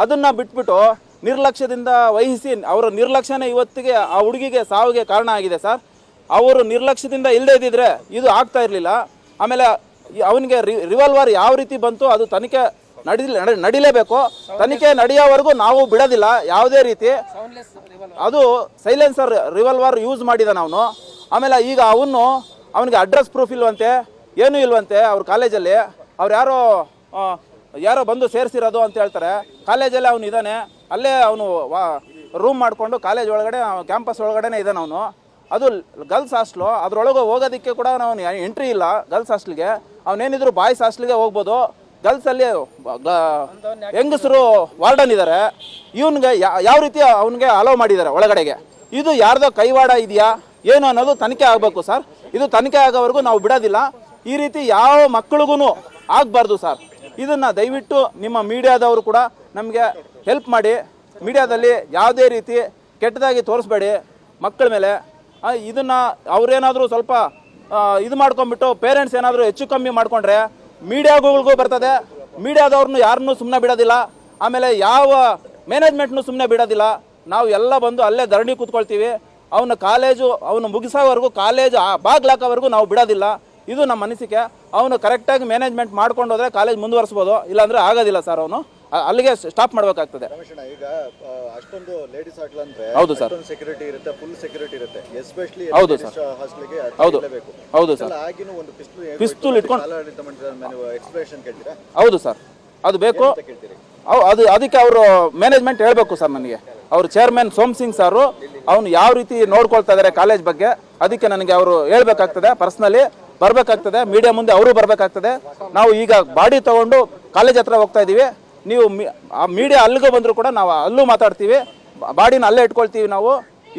ಅದನ್ನು ಬಿಟ್ಬಿಟ್ಟು ನಿರ್ಲಕ್ಷ್ಯದಿಂದ ವಹಿಸಿ ಅವರ ನಿರ್ಲಕ್ಷ್ಯನೇ ಇವತ್ತಿಗೆ ಆ ಹುಡುಗಿಗೆ ಸಾವಿಗೆ ಕಾರಣ ಆಗಿದೆ ಸರ್. ಅವರು ನಿರ್ಲಕ್ಷ್ಯದಿಂದ ಇಲ್ಲದೇ ಇದ್ದಿದ್ರೆ ಇದು ಆಗ್ತಾ ಇರಲಿಲ್ಲ. ಆಮೇಲೆ ಅವನಿಗೆ ರಿವಾಲ್ವರ್ ಯಾವ ರೀತಿ ಬಂತು ಅದು ತನಿಖೆ ನಡಿಲೇಬೇಕು. ತನಿಖೆ ನಡೆಯೋವರೆಗೂ ನಾವು ಬಿಡೋದಿಲ್ಲ ಯಾವುದೇ ರೀತಿ. ಅದು ಸೈಲೆನ್ಸರ್ ರಿವಾಲ್ವರ್ ಯೂಸ್ ಮಾಡಿದಾನೆ ಅವನು. ಆಮೇಲೆ ಈಗ ಅವನಿಗೆ ಅಡ್ರೆಸ್ ಪ್ರೂಫ್ ಇಲ್ವಂತೆ, ಏನೂ ಇಲ್ವಂತೆ. ಅವ್ರ ಕಾಲೇಜಲ್ಲಿ ಅವ್ರು ಯಾರೋ ಬಂದು ಸೇರಿಸಿರೋದು ಅಂತ ಹೇಳ್ತಾರೆ. ಕಾಲೇಜಲ್ಲಿ ಅವನು ಇದ್ದಾನೆ, ಅಲ್ಲೇ ಅವನು ರೂಮ್ ಮಾಡಿಕೊಂಡು ಕಾಲೇಜ್ ಒಳಗಡೆ ಕ್ಯಾಂಪಸ್ ಒಳಗಡೆ ಇದ್ದಾನೆ ಅವನು. ಅದು ಗರ್ಲ್ಸ್ ಹಾಸ್ಟ್ಲು, ಅದರೊಳಗೆ ಹೋಗೋದಕ್ಕೆ ಕೂಡ ಅವನು ಎಂಟ್ರಿ ಇಲ್ಲ ಗರ್ಲ್ಸ್ ಹಾಸ್ಟ್ಲಿಗೆ. ಅವನೇನಿದ್ರು ಬಾಯ್ಸ್ ಹಾಸ್ಟ್ಲಿಗೆ ಹೋಗ್ಬೋದು. ಗರ್ಲ್ಸಲ್ಲಿ ಹೆಂಗಸರು ವಾರ್ಡನ್ ಇದ್ದಾರೆ. ಇವನಿಗೆ ಯಾವ ರೀತಿ ಅವನಿಗೆ ಅಲೋ ಮಾಡಿದ್ದಾರೆ ಒಳಗಡೆಗೆ. ಇದು ಯಾರ್ದೋ ಕೈವಾಡ ಇದೆಯಾ ಏನು ಅನ್ನೋದು ತನಿಖೆ ಆಗಬೇಕು ಸರ್. ಇದು ತನಿಖೆ ಆಗೋವರೆಗೂ ನಾವು ಬಿಡೋದಿಲ್ಲ. ಈ ರೀತಿ ಯಾವ ಮಕ್ಕಳಿಗೂ ಆಗಬಾರ್ದು ಸರ್. ಇದನ್ನು ದಯವಿಟ್ಟು ನಿಮ್ಮ ಮೀಡಿಯಾದವರು ಕೂಡ ನಮಗೆ ಹೆಲ್ಪ್ ಮಾಡಿ. ಮೀಡಿಯಾದಲ್ಲಿ ಯಾವುದೇ ರೀತಿ ಕೆಟ್ಟದಾಗಿ ತೋರಿಸ್ಬೇಡಿ ಮಕ್ಕಳ ಮೇಲೆ. ಇದನ್ನು ಅವರೇನಾದರೂ ಸ್ವಲ್ಪ ಇದು ಮಾಡ್ಕೊಂಡ್ಬಿಟ್ಟು ಪೇರೆಂಟ್ಸ್ ಏನಾದರೂ ಹೆಚ್ಚು ಕಮ್ಮಿ ಮಾಡಿಕೊಂಡ್ರೆ ಮೀಡಿಯಾಗಳಿಗೂ ಬರ್ತದೆ. ಮೀಡಿಯಾದವ್ರನ್ನೂ ಯಾರನ್ನೂ ಸುಮ್ಮನೆ ಬಿಡೋದಿಲ್ಲ. ಆಮೇಲೆ ಯಾವ ಮ್ಯಾನೇಜ್ಮೆಂಟ್ನೂ ಸುಮ್ಮನೆ ಬಿಡೋದಿಲ್ಲ. ನಾವು ಎಲ್ಲ ಬಂದು ಅಲ್ಲೇ ಧರಣಿ ಕೂತ್ಕೊಳ್ತೀವಿ. ಅವನ ಕಾಲೇಜು ಅವನು ಮುಗಿಸೋವರೆಗೂ, ಕಾಲೇಜು ಬಾಗ್ಲಾಕೋವರೆಗೂ ನಾವು ಬಿಡೋದಿಲ್ಲ. ಇದು ನಮ್ಮ ಅನಿಸಿಕೆ. ಅವನು ಕರೆಕ್ಟಾಗಿ ಮ್ಯಾನೇಜ್ಮೆಂಟ್ ಮಾಡ್ಕೊಂಡು ಹೋದರೆ ಕಾಲೇಜ್ ಮುಂದುವರಿಸ್ಬೋದು, ಇಲ್ಲಾಂದರೆ ಆಗೋದಿಲ್ಲ ಸರ್. ಅವನು ಅಲ್ಲಿಗೆ ಸ್ಟಾಪ್ ಮಾಡಬೇಕಾಗ್ತದೆ. ಈಗ ಅಷ್ಟೊಂದು ಲೇಡೀಸ್ ಹಾಸ್ಟೆಲ್ ಅಂದ್ರೆ ಹೌದು ಸರ್, ಸೆಕ್ಯೂರಿಟಿ ಇರುತ್ತೆ, ಫುಲ್ ಸೆಕ್ಯೂರಿಟಿ ಇರುತ್ತೆ. ಎಸ್ಪೆಷಲಿ ಹೌದು ಸರ್, ಹಾಸ್ಟೆಲ್ಗೆ ಹೌದು ಸರ್. ಆಗಿನೂ ಒಂದು ಪಿಸ್ತೂಲ್ ಇಟ್ಕೊಂಡು ಎಕ್ಸ್ಪ್ರೆಷನ್ ಕೇಳ್ತೀರಾ? ಹೌದು ಸರ್, ಅದು ಬೇಕು. ಅದಕ್ಕೆ ಅವರು ಮ್ಯಾನೇಜ್ಮೆಂಟ್ ಹೇಳಬೇಕು ಸರ್. ನನಗೆ ಅವರು ಚೇರ್ಮನ್ ಸೋಮ್ ಸಿಂಗ್ ಸಾರು ಅವನು ಯಾವ ರೀತಿ ನೋಡ್ಕೊಳ್ತಾ ಇದ್ದಾರೆ ಕಾಲೇಜ್ ಬಗ್ಗೆ, ಅದಕ್ಕೆ ನನಗೆ ಅವರು ಹೇಳ್ಬೇಕಾಗ್ತದೆ. ಪರ್ಸ್ನಲಿ ಬರಬೇಕಾಗ್ತದೆ, ಮೀಡಿಯಾ ಮುಂದೆ ಅವರು ಬರಬೇಕಾಗ್ತದೆ. ನಾವು ಈಗ ಬಾಡಿ ತಗೊಂಡು ಕಾಲೇಜ್ ಹತ್ರ ಹೋಗ್ತಾ ಇದ್ದೀವಿ. ನೀವು ಆ ಮೀಡಿಯಾ ಅಲ್ಲಿಗೂ ಬಂದರೂ ಕೂಡ ನಾವು ಅಲ್ಲೂ ಮಾತಾಡ್ತೀವಿ. ಬಾಡಿನ ಅಲ್ಲೇ ಇಟ್ಕೊಳ್ತೀವಿ ನಾವು.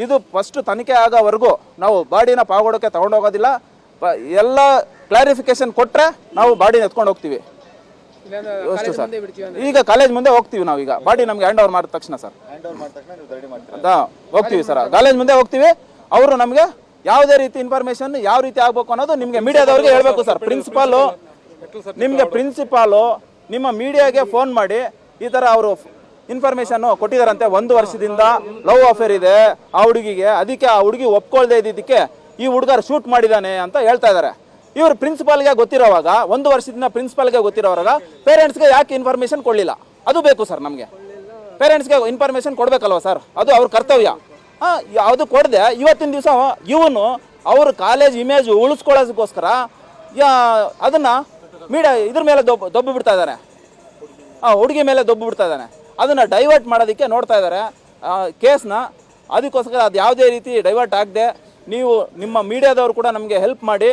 ಇದು ಫಸ್ಟ್ ತನಿಖೆ ಆಗೋವರೆಗೂ ನಾವು ಬಾಡಿನ ಪಾವಗಡಕ್ಕೆ ತೊಗೊಂಡೋಗೋದಿಲ್ಲ. ಎಲ್ಲ ಕ್ಲಾರಿಫಿಕೇಶನ್ ಕೊಟ್ಟರೆ ನಾವು ಬಾಡಿನ ಎತ್ಕೊಂಡು ಹೋಗ್ತೀವಿ ಅಷ್ಟು ಸರ್. ಈಗ ಕಾಲೇಜ್ ಮುಂದೆ ಹೋಗ್ತೀವಿ ನಾವು. ಈಗ ಬಾಡಿ ನಮ್ಗೆ ಹ್ಯಾಂಡ್ ಓವರ್ ಮಾಡಿದ ತಕ್ಷಣ ಸರ್ ಹೋಗ್ತೀವಿ ಸರ್. ಕಾಲೇಜ್ ಮುಂದೆ ಹೋಗ್ತೀವಿ. ಅವರು ನಮಗೆ ಯಾವುದೇ ರೀತಿ ಇನ್ಫಾರ್ಮೇಶನ್ ಯಾವ ರೀತಿ ಆಗಬೇಕು ಅನ್ನೋದು ನಿಮಗೆ ಮೀಡಿಯಾದವ್ರಿಗೆ ಹೇಳಬೇಕು ಸರ್. ಪ್ರಿನ್ಸಿಪಾಲು ನಿಮ್ಮ ಮೀಡಿಯಾಗೆ ಫೋನ್ ಮಾಡಿ ಈ ಥರ ಅವರು ಇನ್ಫಾರ್ಮೇಶನ್ನು ಕೊಟ್ಟಿದ್ದಾರಂತೆ. 1 ವರ್ಷದಿಂದ ಲವ್ ಅಫೇರ್ ಇದೆ ಆ ಹುಡುಗಿಗೆ, ಅದಕ್ಕೆ ಆ ಹುಡುಗಿ ಒಪ್ಕೊಳ್ದೇ ಇದ್ದಿದ್ದಕ್ಕೆ ಈ ಹುಡುಗರು ಶೂಟ್ ಮಾಡಿದ್ದಾನೆ ಅಂತ ಹೇಳ್ತಾ ಇದ್ದಾರೆ. ಇವರು ಪ್ರಿನ್ಸಿಪಾಲ್ಗೆ ಗೊತ್ತಿರೋವಾಗ, 1 ವರ್ಷದಿಂದ ಪ್ರಿನ್ಸಿಪಾಲ್ಗೆ ಗೊತ್ತಿರೋವಾಗ ಪೇರೆಂಟ್ಸ್ಗೆ ಯಾಕೆ ಇನ್ಫಾರ್ಮೇಶನ್ ಕೊಡಲಿಲ್ಲ? ಅದು ಬೇಕು ಸರ್. ನಮಗೆ ಪೇರೆಂಟ್ಸ್ಗೆ ಇನ್ಫಾರ್ಮೇಶನ್ ಕೊಡಬೇಕಲ್ವ ಸರ್, ಅದು ಅವ್ರ ಕರ್ತವ್ಯ. ಅದು ಕೊಡದೆ ಇವತ್ತಿನ ದಿವಸ ಇವನು ಅವ್ರ ಕಾಲೇಜ್ ಇಮೇಜ್ ಉಳಿಸ್ಕೊಳ್ಳೋದಕ್ಕೋಸ್ಕರ ಅದನ್ನು ಮೀಡಿಯಾ ಇದ್ರ ಮೇಲೆ ದೊಬ್ಬು ಬಿಡ್ತಾ ಇದ್ದಾರೆ, ಹುಡುಗಿ ಮೇಲೆ ದೊಬ್ಬು ಬಿಡ್ತಾ ಇದ್ದಾನೆ. ಅದನ್ನು ಡೈವರ್ಟ್ ಮಾಡೋದಕ್ಕೆ ನೋಡ್ತಾ ಇದ್ದಾರೆ ಕೇಸ್ನ. ಅದಕ್ಕೋಸ್ಕರ ಅದು ಯಾವುದೇ ರೀತಿ ಡೈವರ್ಟ್ ಆಗದೆ ನೀವು ನಿಮ್ಮ ಮೀಡಿಯಾದವರು ಕೂಡ ನಮಗೆ ಹೆಲ್ಪ್ ಮಾಡಿ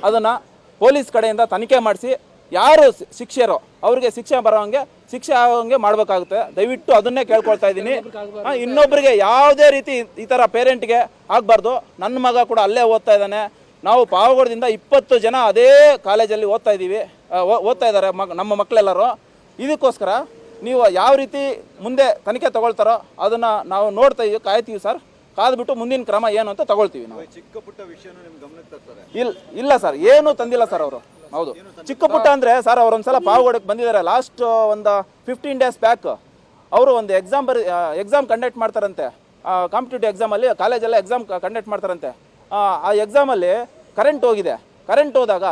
ಅದನ್ನು ಪೊಲೀಸ್ ಕಡೆಯಿಂದ ತನಿಖೆ ಮಾಡಿಸಿ ಯಾರು ಶಿಕ್ಷೆರೋ ಅವ್ರಿಗೆ ಶಿಕ್ಷೆ ಆಗೋಂಗೆ ಮಾಡಬೇಕಾಗುತ್ತೆ. ದಯವಿಟ್ಟು ಅದನ್ನೇ ಕೇಳ್ಕೊಳ್ತಾ ಇದ್ದೀನಿ. ಇನ್ನೊಬ್ಬರಿಗೆ ಯಾವುದೇ ರೀತಿ ಈ ಥರ ಪೇರೆಂಟ್ಗೆ ಆಗಬಾರ್ದು. ನನ್ನ ಮಗ ಕೂಡ ಅಲ್ಲೇ ಓದ್ತಾ ಇದ್ದಾನೆ. ನಾವು ಪಾವಗಡದಿಂದ 20 ಜನ ಅದೇ ಕಾಲೇಜಲ್ಲಿ ಓದ್ತಾ ಇದ್ದಾರೆ ನಮ್ಮ ಮಕ್ಕಳೆಲ್ಲರೂ. ಇದಕ್ಕೋಸ್ಕರ ನೀವು ಯಾವ ರೀತಿ ಮುಂದೆ ತನಿಖೆ ತಗೊಳ್ತಾರೋ ಅದನ್ನು ನಾವು ಕಾಯ್ತೀವಿ ಸರ್. ಕಾದ್ಬಿಟ್ಟು ಮುಂದಿನ ಕ್ರಮ ಏನು ಅಂತ ತಗೊಳ್ತೀವಿ ನಾವು. ಚಿಕ್ಕ ಪುಟ್ಟ ವಿಷಯನೂ ನಿಮ್ಮ ಗಮನಕ್ಕೆ ತರ್ತಾರೆ? ಇಲ್ಲ ಸರ್, ಏನೂ ತಂದಿಲ್ಲ ಸರ್ ಅವರು. ಹೌದು, ಚಿಕ್ಕ ಪುಟ್ಟ ಅಂದರೆ ಸರ್ ಅವ್ರು ಒಂದ್ಸಲ ಪಾವಗಡಕ್ಕೆ ಬಂದಿದ್ದಾರೆ. ಲಾಸ್ಟ್ ಒಂದು 15 days ಬ್ಯಾಕ್ ಅವರು ಒಂದು ಎಕ್ಸಾಮ್ ಕಂಡಕ್ಟ್ ಮಾಡ್ತಾರಂತೆ. ಕಾಂಪಿಟೇಟಿವ್ ಎಕ್ಸಾಮಲ್ಲಿ ಕಾಲೇಜೆಲ್ಲ ಎಕ್ಸಾಮ್ ಕಂಡಕ್ಟ್ ಮಾಡ್ತಾರಂತೆ. ಆ ಎಕ್ಸಾಮಲ್ಲಿ ಕರೆಂಟ್ ಹೋಗಿದೆ. ಕರೆಂಟ್ ಹೋದಾಗ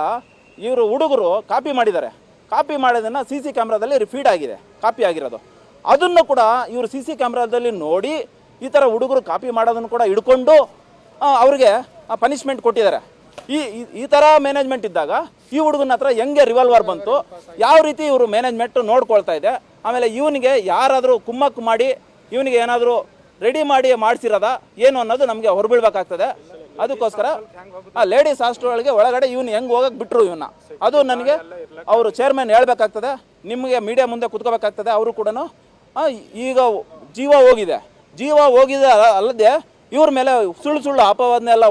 ಇವರು ಹುಡುಗರು ಕಾಪಿ ಮಾಡಿದ್ದಾರೆ. ಕಾಪಿ ಮಾಡೋದನ್ನು CC ಕ್ಯಾಮ್ರಾದಲ್ಲಿ ಫೀಡ್ ಆಗಿದೆ, ಕಾಪಿ ಆಗಿರೋದು. ಅದನ್ನು ಕೂಡ ಇವರು CC ಕ್ಯಾಮ್ರಾದಲ್ಲಿ ನೋಡಿ ಈ ಥರ ಹುಡುಗರು ಕಾಪಿ ಮಾಡೋದನ್ನು ಕೂಡ ಹಿಡ್ಕೊಂಡು ಅವ್ರಿಗೆ ಪನಿಷ್ಮೆಂಟ್ ಕೊಟ್ಟಿದ್ದಾರೆ. ಈ ಥರ ಮ್ಯಾನೇಜ್ಮೆಂಟ್ ಇದ್ದಾಗ ಈ ಹುಡುಗನ ಹತ್ರ ಹೆಂಗೆ ರಿವಾಲ್ವರ್ ಬಂತು, ಯಾವ ರೀತಿ ಇವರು ಮ್ಯಾನೇಜ್ಮೆಂಟ್ ನೋಡ್ಕೊಳ್ತಾ ಇದೆ. ಆಮೇಲೆ ಇವನಿಗೆ ಯಾರಾದರೂ ಕುಮ್ಮಕ್ಕು ಮಾಡಿ ಇವನಿಗೆ ಏನಾದರೂ ರೆಡಿ ಮಾಡಿ ಮಾಡಿಸಿರೋದ ಏನು ಅನ್ನೋದು ನಮಗೆ ಹೊರಬೀಳ್ಬೇಕಾಗ್ತದೆ. ಅದಕ್ಕೋಸ್ಕರ ಲೇಡೀಸ್ ಹಾಸ್ಟೆಲ್ ಒಳಗಡೆ ಇವನು ಹೆಂಗೆ ಹೋಗಕ್ಕೆ ಬಿಟ್ಟರು ಇವನ್ನ, ಅದು ನನಗೆ ಅವರು ಚೇರ್ಮನ್ ಹೇಳ್ಬೇಕಾಗ್ತದೆ. ನಿಮಗೆ ಮೀಡಿಯಾ ಮುಂದೆ ಕುತ್ಕೋಬೇಕಾಗ್ತದೆ. ಅವರು ಕೂಡ ಈಗ ಜೀವ ಹೋಗಿದೆ ಅಲ್ಲದೆ ಇವ್ರ ಮೇಲೆ ಸುಳ್ಳು ಅಪವಾದನೆಲ್ಲ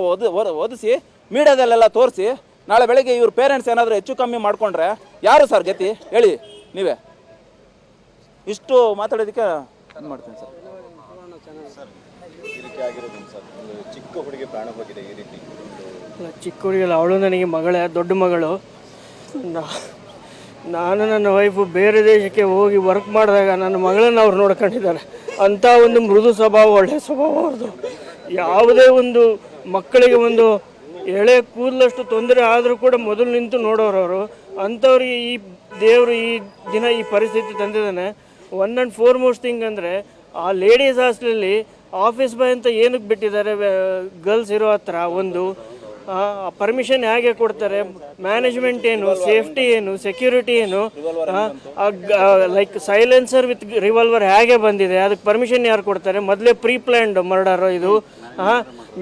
ಓದಿಸಿ ಮೀಡಿಯಾದಲ್ಲೆಲ್ಲ ತೋರಿಸಿ ನಾಳೆ ಬೆಳಗ್ಗೆ ಇವ್ರ ಪೇರೆಂಟ್ಸ್ ಏನಾದರೂ ಹೆಚ್ಚು ಕಮ್ಮಿ ಮಾಡಿಕೊಂಡ್ರೆ ಯಾರು ಸರ್ ಗತಿ ಹೇಳಿ ನೀವೇ. ಇಷ್ಟು ಮಾತಾಡೋದಕ್ಕೆ ಇದು ಮಾಡ್ತೀನಿ ಸರ್. ಇದಕ್ಕೆ ಆಗಿರೋದು ಸರ್, ಒಂದು ಚಿಕ್ಕ ಹುಡುಗಿ ಪ್ರಾಣ ಹೋಗಿದೆ ಈ ರೀತಿ. ಚಿಕ್ಕ ಹುಡುಗಿಲ್ಲ, ಅವಳು ನನಗೆ ಮಗಳೇ, ದೊಡ್ಡ ಮಗಳು. ನಾನು ನನ್ನ ವೈಫು ಬೇರೆ ದೇಶಕ್ಕೆ ಹೋಗಿ ವರ್ಕ್ ಮಾಡಿದಾಗ ನನ್ನ ಮಗಳನ್ನು ಅವ್ರು ನೋಡ್ಕೊಂಡಿದ್ದಾರೆ. ಅಂಥ ಒಂದು ಮೃದು ಸ್ವಭಾವ, ಒಳ್ಳೆಯ ಸ್ವಭಾವ ಅವ್ರದ್ದು. ಯಾವುದೇ ಒಂದು ಮಕ್ಕಳಿಗೆ ಒಂದು ಎಳೆ ಕೂದಲಷ್ಟು ತೊಂದರೆ ಆದರೂ ಕೂಡ ಮೊದಲು ನಿಂತು ನೋಡೋರವರು. ಅಂಥವ್ರಿಗೆ ಈ ದೇವರು ಈ ದಿನ ಈ ಪರಿಸ್ಥಿತಿ ತಂದಿದ್ದಾನೆ. ಒನ್ ಆ್ಯಂಡ್ ಫೋರ್ಮೋಸ್ಟ್ ಥಿಂಗ್ ಅಂದರೆ ಆ ಲೇಡೀಸ್ ಹಾಸ್ಟೆಲಲ್ಲಿ ಆಫೀಸ್ ಬಾಯ್ ಅಂತ ಏನಕ್ಕೆ ಬಿಟ್ಟಿದ್ದಾರೆ ಗರ್ಲ್ಸ್ ಇರೋ ಹತ್ರ, ಒಂದು ಪರ್ಮಿಷನ್ ಹೇಗೆ ಕೊಡ್ತಾರೆ, ಮ್ಯಾನೇಜ್ಮೆಂಟ್ ಏನು, ಸೇಫ್ಟಿ ಏನು, ಸೆಕ್ಯೂರಿಟಿ ಏನು, ಲೈಕ್ ಸೈಲೆನ್ಸರ್ ವಿತ್ ರಿವಾಲ್ವರ್ ಹೇಗೆ ಬಂದಿದೆ, ಅದಕ್ಕೆ ಪರ್ಮಿಷನ್ ಯಾರು ಕೊಡ್ತಾರೆ, ಮೊದಲೇ ಪ್ರೀ ಪ್ಲ್ಯಾನ್ಡ್ ಮರ್ಡರು ಇದು,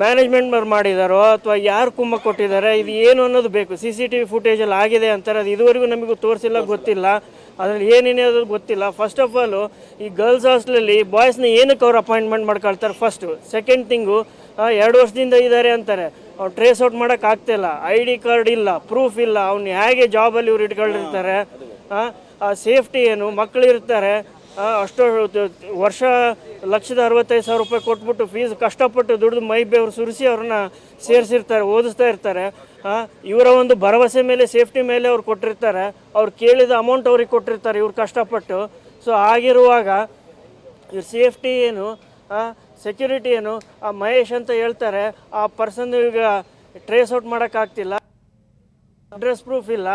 ಮ್ಯಾನೇಜ್ಮೆಂಟ್ ಮಾಡಿದಾರೋ ಅಥವಾ ಯಾರು ಕುಮ್ಮ ಕೊಟ್ಟಿದ್ದಾರೆ, ಇದು ಏನು ಅನ್ನೋದು ಬೇಕು. CCTV ಫುಟೇಜಲ್ಲಿ ಆಗಿದೆ ಅಂತಾರೆ, ಅದು ಇದುವರೆಗೂ ನಮಗೂ ತೋರಿಸಿಲ್ಲ, ಗೊತ್ತಿಲ್ಲ ಅದರಲ್ಲಿ ಏನೇನೇ ಅದು ಗೊತ್ತಿಲ್ಲ. ಫಸ್ಟ್ ಆಫ್ ಆಲು ಈ ಗರ್ಲ್ಸ್ ಹಾಸ್ಟೆಲಲ್ಲಿ ಬಾಯ್ಸ್ನ ಏನಕ್ಕೆ ಅವ್ರು ಅಪಾಯಿಂಟ್ಮೆಂಟ್ ಮಾಡ್ಕೊಳ್ತಾರೆ ಫಸ್ಟು. ಸೆಕೆಂಡ್ ಥಿಂಗು 2 ವರ್ಷದಿಂದ ಇದ್ದಾರೆ ಅಂತಾರೆ, ಅವ್ನು ಟ್ರೇಸ್ ಔಟ್ ಮಾಡೋಕೆ ಆಗ್ತಿಲ್ಲ, ID ಕಾರ್ಡ್ ಇಲ್ಲ, ಪ್ರೂಫ್ ಇಲ್ಲ, ಅವ್ನು ಹೇಗೆ ಜಾಬಲ್ಲಿ ಇವ್ರು ಇಟ್ಕೊಂಡಿರ್ತಾರೆ, ಆ ಸೇಫ್ಟಿ ಏನು, ಮಕ್ಕಳು ಇರ್ತಾರೆ, ಅಷ್ಟು ವರ್ಷ 1,65,000 ರೂಪಾಯಿ ಕೊಟ್ಬಿಟ್ಟು ಫೀಸ್ ಕಷ್ಟಪಟ್ಟು ದುಡಿದು ಮೈ ಬೇವ್ರು ಸುರಿಸಿ ಅವ್ರನ್ನ ಸೇರಿಸಿರ್ತಾರೆ, ಓದಿಸ್ತಾ ಇರ್ತಾರೆ. ಇವರ ಒಂದು ಭರವಸೆ ಮೇಲೆ, ಸೇಫ್ಟಿ ಮೇಲೆ ಅವ್ರು ಕೊಟ್ಟಿರ್ತಾರೆ, ಅವ್ರು ಕೇಳಿದ ಅಮೌಂಟ್ ಅವ್ರಿಗೆ ಕೊಟ್ಟಿರ್ತಾರೆ ಇವ್ರು ಕಷ್ಟಪಟ್ಟು. ಸೊ ಆಗಿರುವಾಗ ಇವ್ರ ಸೇಫ್ಟಿ ಏನು, ಸೆಕ್ಯೂರಿಟಿ ಏನು, ಆ ಮಹೇಶ್ ಅಂತ ಹೇಳ್ತಾರೆ, ಆ ಪರ್ಸನ್ ಈಗ ಟ್ರೇಸ್ ಔಟ್ ಮಾಡೋಕ್ಕಾಗ್ತಿಲ್ಲ, ಅಡ್ರೆಸ್ ಪ್ರೂಫ್ ಇಲ್ಲ,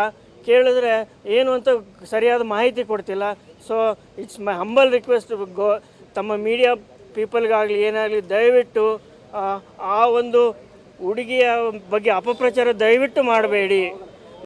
ಕೇಳಿದ್ರೆ ಏನು ಅಂತ ಸರಿಯಾದ ಮಾಹಿತಿ ಕೊಡ್ತಿಲ್ಲ. So it's my humble request ತಮ್ಮ ಮೀಡಿಯಾ ಪೀಪಲ್ಗಾಗಲಿ ಏನಾಗಲಿ ದಯವಿಟ್ಟು ಆ ಒಂದು ಹುಡುಗಿಯ ಬಗ್ಗೆ ಅಪಪ್ರಚಾರ ದಯವಿಟ್ಟು ಮಾಡಬೇಡಿ.